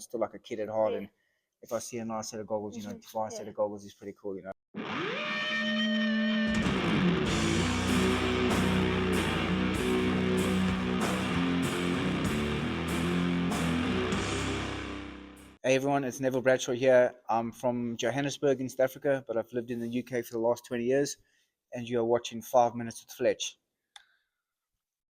still like a kid at heart, Yeah. and if I see a nice set of goggles, to buy a set of goggles is pretty cool, Hey everyone, it's Neville Bradshaw here. I'm from Johannesburg in South Africa, but I've lived in the UK for the last 20 years, and you are watching 5 Minutes with Fletch.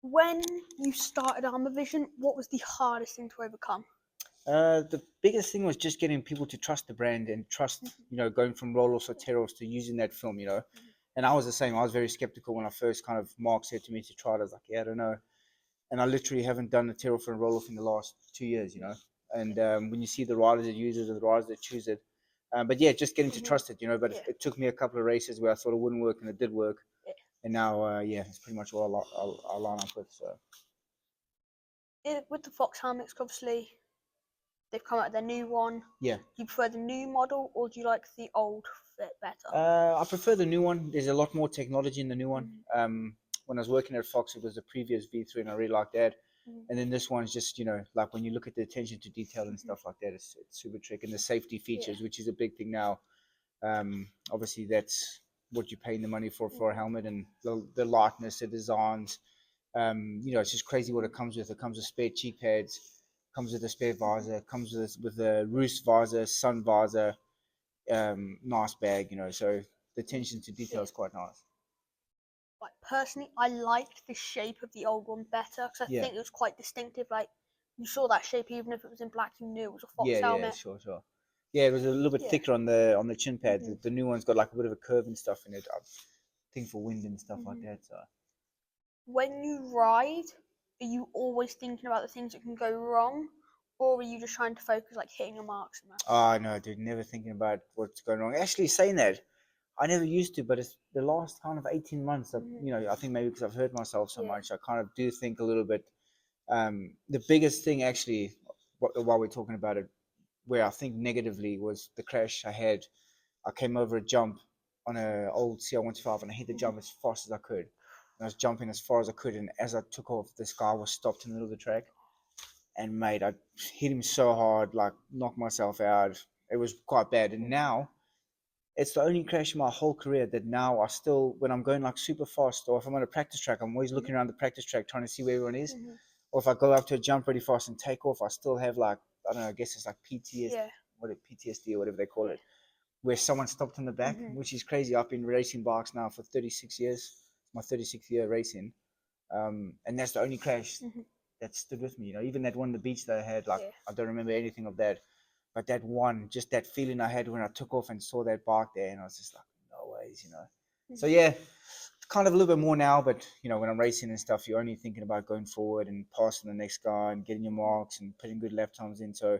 When you started Armour Vision, what was the hardest thing to overcome? The biggest thing was just getting people to trust the brand and trust, going from roll-offs or tear-offs to using that film, And I was the same. I was very skeptical when I first kind of, Mark said to me to try it. I was like, yeah, I don't know. And I literally haven't done a tear-off and roll-off in the last 2 years, And when you see the riders that use it or the riders that choose it, but yeah, just getting to trust it, But it took me a couple of races where I thought it wouldn't work and it did work. And now, it's pretty much what I'll line up with. So With the Fox helmets, obviously, they've come out with their new one. yeah, Do you prefer the new model or do you like the old fit better? I prefer the new one. There's a lot more technology in the new one. When I was working at Fox, it was the previous V3, and I really liked that. And then this one's just, like when you look at the attention to detail and stuff like that, it's super trick. And the safety features, which is a big thing now. Obviously, that's what you're paying the money for a helmet, and the lightness, the designs. It's just crazy what it comes with. It comes with spare cheek pads, comes with a spare visor, comes with a roost visor, sun visor, nice bag, So the attention to detail is quite nice. Like personally, I liked the shape of the old one better because I think it was quite distinctive. Like you saw that shape even if it was in black, you knew it was a Fox helmet. Yeah, sure. Yeah, it was a little bit thicker on the chin pad. The new one's got like a bit of a curve and stuff in it. I think for wind and stuff like that. So when you ride, are you always thinking about the things that can go wrong, or are you just trying to focus like hitting your marks and that? oh no, dude, never thinking about what's going wrong. Actually, saying that, I never used to, but it's the last kind of 18 months. I think maybe because I've hurt myself so much, I kind of do think a little bit. The biggest thing, actually, while we're talking about it, where I think negatively was the crash I had. I came over a jump on an old CR125 and I hit the jump as fast as I could. And I was jumping as far as I could, and as I took off, this guy was stopped in the middle of the track. And mate, I hit him so hard, like knocked myself out. It was quite bad. And now it's the only crash in my whole career that now I still, when I'm going like super fast, or if I'm on a practice track, I'm always looking around the practice track trying to see where everyone is. Or if I go up to a jump really fast and take off, I still have like, I don't know, I guess it's like PTSD or whatever they call it, where someone stopped in the back, which is crazy. I've been racing bikes now for 36 years, my 36th year racing. And that's the only crash that stood with me. Even that one on the beach that I had, like, I don't remember anything of that. But that one, just that feeling I had when I took off and saw that bike there, and I was just like, no ways, So yeah, kind of a little bit more now, but when I'm racing and stuff, you're only thinking about going forward and passing the next guy and getting your marks and putting good lap times in. So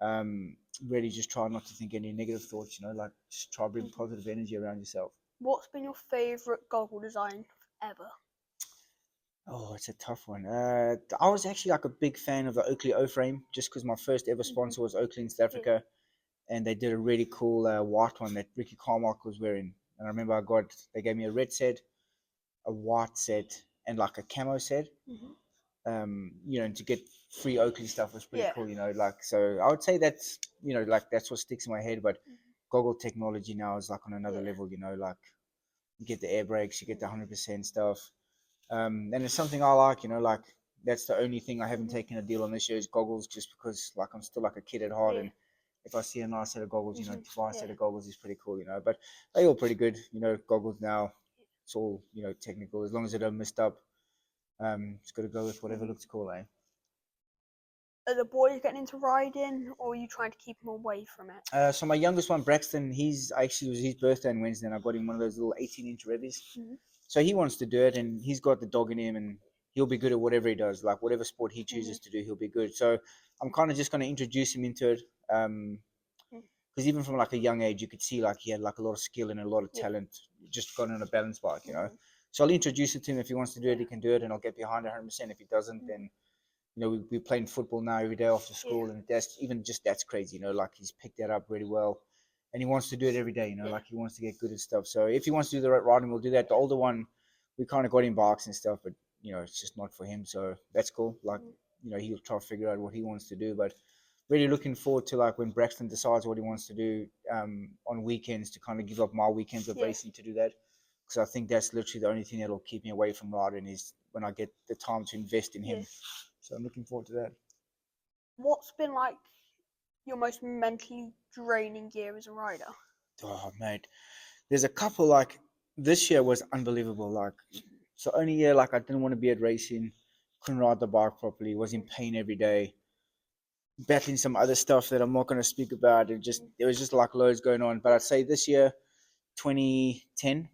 really just try not to think any negative thoughts, like just try to bring positive energy around yourself. What's been your favourite goggle design ever? Oh, it's a tough one. I was actually like a big fan of the Oakley O-frame, just because my first ever sponsor was Oakley in South Africa, and they did a really cool white one that Ricky Carmichael was wearing. And I remember they gave me a red set, a white set, and like a camo set. And to get free Oakley stuff was pretty cool, like, so I would say that's, like that's what sticks in my head. But goggle technology now is like on another level, like you get the air brakes, you get the 100% stuff. And it's something I like, like that's the only thing I haven't taken a deal on this year is goggles, just because like I'm still like a kid at heart, and if I see a nice set of goggles, to buy a set of goggles is pretty cool, But they're all pretty good, goggles now. It's all technical, as long as they don't mess up. It's got to go with whatever looks cool, eh? Are the boys getting into riding, or are you trying to keep them away from it? So my youngest one, Braxton, it was his birthday on Wednesday, and I got him one of those little 18-inch revvies. So he wants to do it, and he's got the dog in him, and he'll be good at whatever he does. Like whatever sport he chooses to do, he'll be good. So I'm kind of just going to introduce him into it. Because even from like a young age, you could see like he had like a lot of skill and a lot of talent, just got on a balance bike, So I'll introduce it to him. If he wants to do it, he can do it, and I'll get behind 100%. If he doesn't, then we're playing football now every day after school, and that's crazy, like he's picked that up really well, and he wants to do it every day, like he wants to get good at stuff. So if he wants to do the right riding, we'll do that. The older one, we kind of got him bikes and stuff, but it's just not for him. So that's cool. Like he'll try to figure out what he wants to do, but really looking forward to like when Braxton decides what he wants to do on weekends, to kind of give up my weekends of racing to do that, because I think that's literally the only thing that'll keep me away from riding is when I get the time to invest in him. So I'm looking forward to that. What's been like your most mentally draining year as a rider? Oh mate, there's a couple. Like this year was unbelievable. Like it's the only year like I didn't want to be at racing, couldn't ride the bike properly, was in pain every day, battling some other stuff that I'm not going to speak about. It was just like loads going on. But I'd say this year, 2010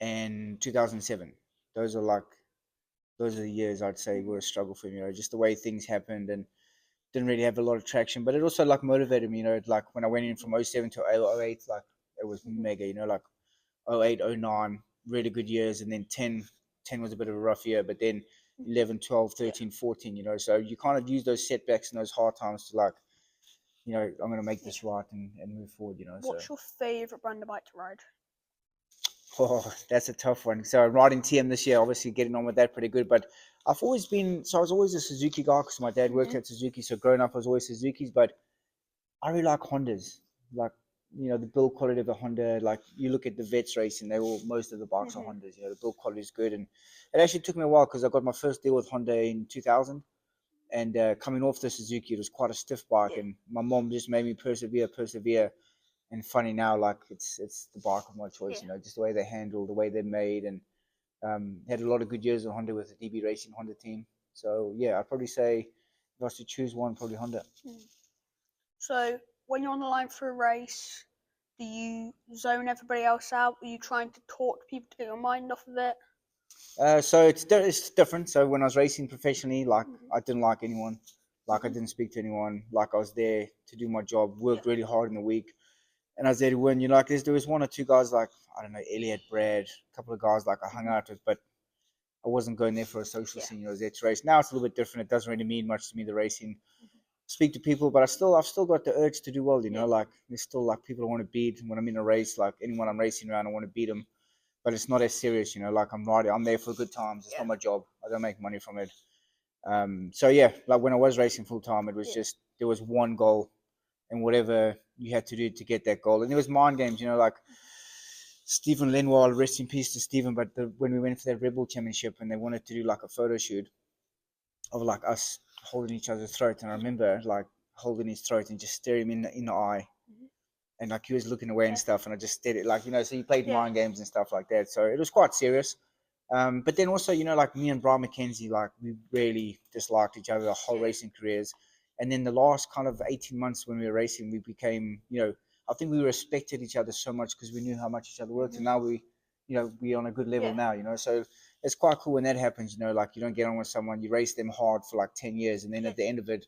and 2007, those are the years I'd say were a struggle for me. You know, just the way things happened and didn't really have a lot of traction. But it also like motivated me. You know, like when I went in from 07 to 08, like it was mega. You know, like 08, 09, really good years, and then 10 was a bit of a rough year, but then 11, 12, 13, 14, you know, so you kind of use those setbacks and those hard times to like, you know, I'm going to make this right and move forward, you know. What's your favourite brand of bike to ride? Oh, that's a tough one. So riding TM this year, obviously getting on with that pretty good, but I was always a Suzuki guy because my dad worked at Suzuki, so growing up I was always Suzuki's, but I really like Hondas. Like, you know, the build quality of the Honda, like you look at the vets racing, most of the bikes are Hondas. You know, the build quality is good. And it actually took me a while because I got my first deal with Honda in 2000. And coming off the Suzuki, it was quite a stiff bike. And my mom just made me persevere. And funny now, like it's the bike of my choice, you know, just the way they handle, the way they're made. And had a lot of good years with Honda with the DB Racing Honda team. So, yeah, I'd probably say if I was to choose one, probably Honda. So, when you're on the line for a race, do you zone everybody else out? Are you trying to talk to people to get your mind off of it? So it's different. So when I was racing professionally, like I didn't like anyone, like I didn't speak to anyone. Like I was there to do my job, worked really hard in the week, and I was there to win. You know, like there was one or two guys like I don't know, Elliot, Brad, a couple of guys like I hung out with, but I wasn't going there for a social scene. You know, I was there to race. Now it's a little bit different. It doesn't really mean much to me, the racing. Speak to people, but I've still got the urge to do well. You know, like there's still like people I want to beat when I'm in a race. Like anyone I'm racing around, I want to beat them, but it's not as serious. You know, like I'm there for good times. It's not my job. I don't make money from it. So yeah, like when I was racing full time, it was just there was one goal, and whatever you had to do to get that goal, and there was mind games. You know, like Stephen Lenoir, rest in peace to Stephen. But when we went for that Red Bull Championship, and they wanted to do like a photo shoot of like us holding each other's throat, and I remember like holding his throat and just staring him in the eye, and like he was looking away and stuff, and I just stared it like, you know, so he played mind games and stuff like that, so it was quite serious. But then also, you know, like me and Brian McKenzie, like we really disliked each other the whole racing careers, and then the last kind of 18 months when we were racing, we became, you know, I think we respected each other so much because we knew how much each other worked, and now we're on a good level now, you know, so it's quite cool when that happens, you know, like you don't get on with someone, you race them hard for like 10 years, and then at the end of it,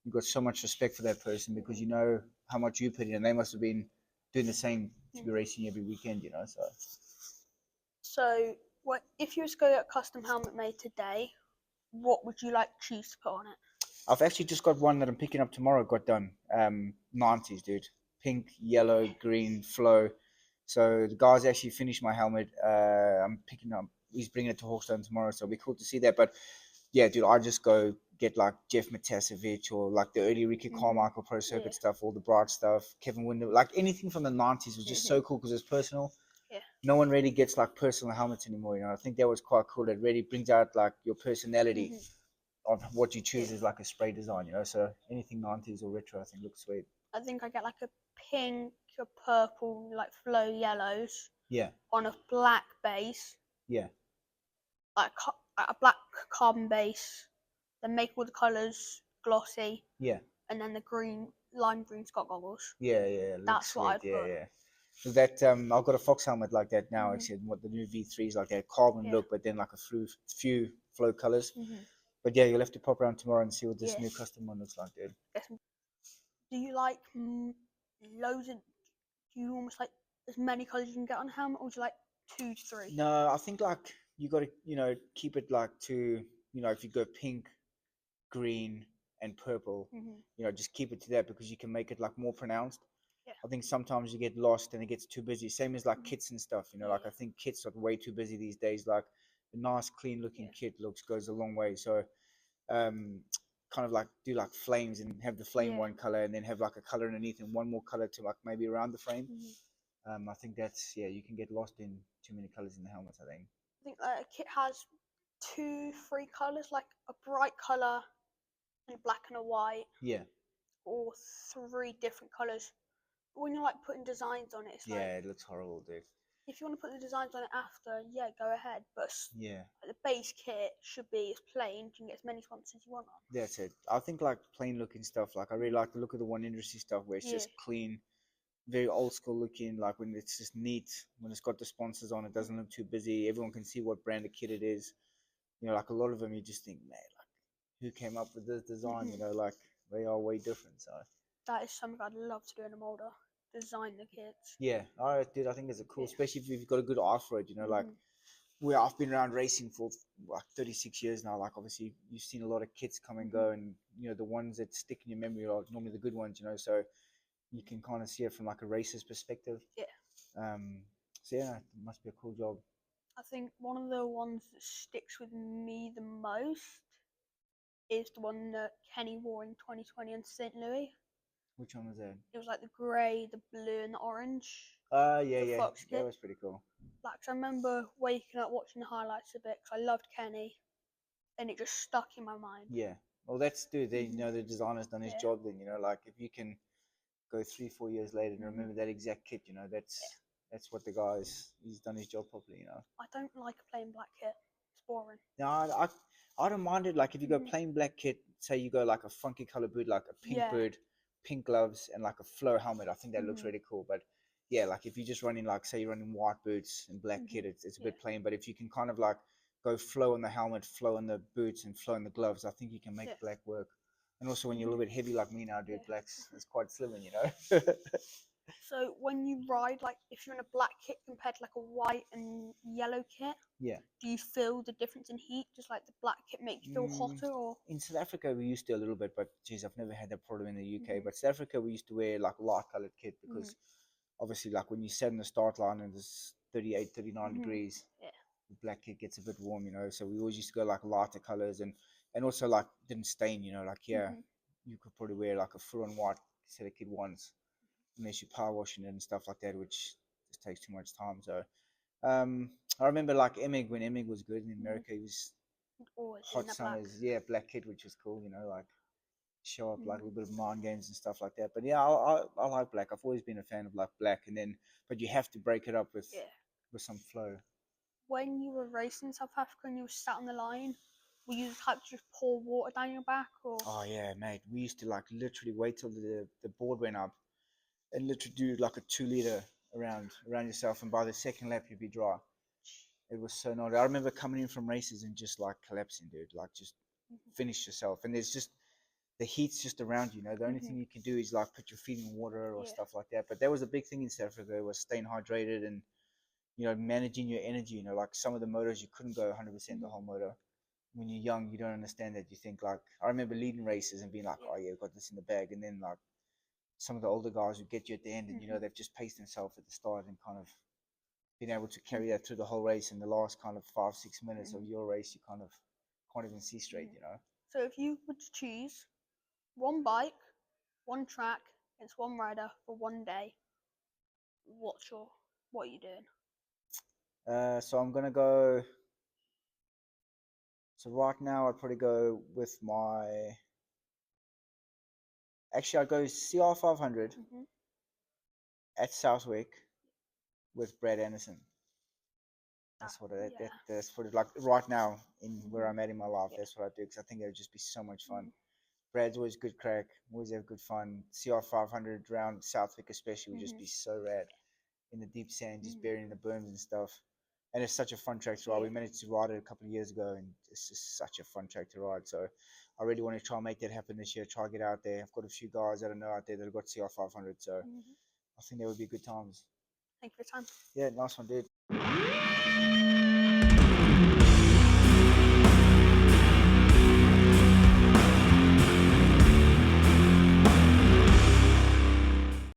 you've got so much respect for that person because you know how much you put in, and they must have been doing the same to be racing every weekend, you know. So, what if you was to go get a custom helmet made today? What would you like to choose to put on it? I've actually just got one that I'm picking up tomorrow. Got done. 90s, dude. Pink, yellow, green, flow. So the guys actually finished my helmet. I'm picking up. He's bringing it to Hawkstone tomorrow, so it'll be cool to see that. But yeah, dude, I just go get like Jeff Matasevich or like the early Ricky Carmichael Pro Circuit stuff, all the Bright stuff, Kevin Winder, like anything from the 90s was just so cool because it's personal. No one really gets like personal helmets anymore, you know. I think that was quite cool. It really brings out like your personality of what you choose is like a spray design, you know. So anything 90s or retro, I think looks sweet. I think I get like a pink, a purple, like flow yellows. Yeah. On a black base. Yeah. Like a black carbon base. Then make all the colours glossy. Yeah. And then the green, lime green Scott goggles. Yeah, yeah. That's what I'd put. Yeah. So that I've got a Fox helmet like that now. I said what the new V3s like that carbon look, but then like a few flow colors. But yeah, you'll have to pop around tomorrow and see what this new custom one looks like, dude. Do you like loads of? Do you almost like as many colors you can get on a helmet, or do you like 2 to 3? No, I think like you got to keep it like to if you go pink, green, and purple, just keep it to that because you can make it like more pronounced. I think sometimes you get lost and it gets too busy. Same as like kits and stuff, like I think kits are way too busy these days. Like a nice, clean looking kit goes a long way. So, kind of like do like flames and have the flame one color and then have like a color underneath and one more color to like maybe around the frame. I think that's you can get lost in too many colors in the helmets. I think a kit has 2-3 colors, like a bright color and a black and a white. Yeah. Or 3 different colors. But when you're like putting designs on it, it's like it looks horrible, dude. If you want to put the designs on it after, go ahead. But yeah, the base kit should be as plain. You can get as many sponsors as you want on. That's it. I think like plain looking stuff. Like I really like the look of the One Industry stuff where it's just clean, very old school looking. Like when it's just neat, when it's got the sponsors on, it doesn't look too busy. Everyone can see what brand of kit it is. You know, like a lot of them, you just think, man, like who came up with this design? You know, like they are way different. So that is something I'd love to do in a molder. Design the kits. Yeah, I think it's a cool, especially if you've got a good eye for it. You know, like where I've been around racing for like 36 years now. Like obviously you've seen a lot of kits come and go, and you know the ones that stick in your memory are normally the good ones. You know, so you can kind of see it from like a racer's perspective. So yeah, it must be a cool job. I think one of the ones that sticks with me the most is the one that Kenny wore in 2020 in St. Louis. Which one was that? It was like the grey, the blue, and the orange. Yeah. That was pretty cool. Like, I remember waking up watching the highlights a bit because I loved Kenny, and it just stuck in my mind. Yeah. Well, that's dude. They, you know, the designer's done his job. Then you know, like if you can go 3-4 years later and remember that exact kit, you know, that's what the guy's he's done his job properly. You know. I don't like a plain black kit. It's boring. No, I don't mind it. Like if you go plain black kit, say you go like a funky color boot, like a pink boot, pink gloves, and like a flow helmet. I think that looks really cool. But yeah, like if you're just running like say you're running white boots and black kit, it's a bit plain. But if you can kind of like go flow on the helmet, flow on the boots, and flow on the gloves, I think you can make black work. And also when you're a little bit heavy like me now, dude, black's it's quite slimming, you know. So when you ride, like if you're in a black kit compared to like a white and yellow kit, do you feel the difference in heat? Just like the black kit make you feel hotter, or in South Africa we used to a little bit, but geez, I've never had that problem in the UK. But South Africa we used to wear like light colored kit because obviously like when you set in the start line and it's 38, 39 degrees, the black kit gets a bit warm, you know. So we always used to go like lighter colors and also like didn't stain, you know. Like you could probably wear like a full on white set of kit once, unless you're power washing it and stuff like that, which just takes too much time. So I remember like Emig when Emig was good in America. He was hot summers, black kit, which was cool. You know, like show up like a little bit of mind games and stuff like that. But yeah, I like black. I've always been a fan of like black, and then but you have to break it up with some flow. When you were racing in South Africa and you were sat on the line, were you the type to just pour water down your back, or? Oh yeah, mate. We used to like literally wait till the board went up and literally do like a 2 liter around yourself, and by the second lap you'd be dry. It was so gnarly. I remember coming in from races and just like collapsing, dude. Like just finish yourself, and there's just the heat's just around you. You know, the only thing you can do is like put your feet in water or stuff like that. But that was a big thing in South Africa, was staying hydrated and you know managing your energy. You know, like some of the motors you couldn't go 100% the whole motor. When you're young, you don't understand that. You think like I remember leading races and being like, oh yeah, we've got this in the bag, and then like some of the older guys would get you at the end, and you know they've just paced themselves at the start and kind of been able to carry that through the whole race. In the last kind of 5-6 minutes of your race, you kind of can't even see straight, you know. So if you were to choose one bike, one track, against one rider for one day, what are you doing? So I'm gonna go. So right now I'd probably go with my. Actually, I'd go CR500 at Southwick with Brad Anderson. That's what that's what it like right now in where I'm at in my life. That's what I do because I think it would just be so much fun. Brad's always good crack, always have good fun. CR500 round Southwick especially would just be so rad in the deep sand, just burying the berms and stuff. And it's such a fun track to ride. We managed to ride it a couple of years ago, and it's just such a fun track to ride. So I really want to try and make that happen this year. Try to get out there. I've got a few guys that I know out there that have got CR500, so I think that would be good times. Thank you for your time. Yeah, nice one, dude.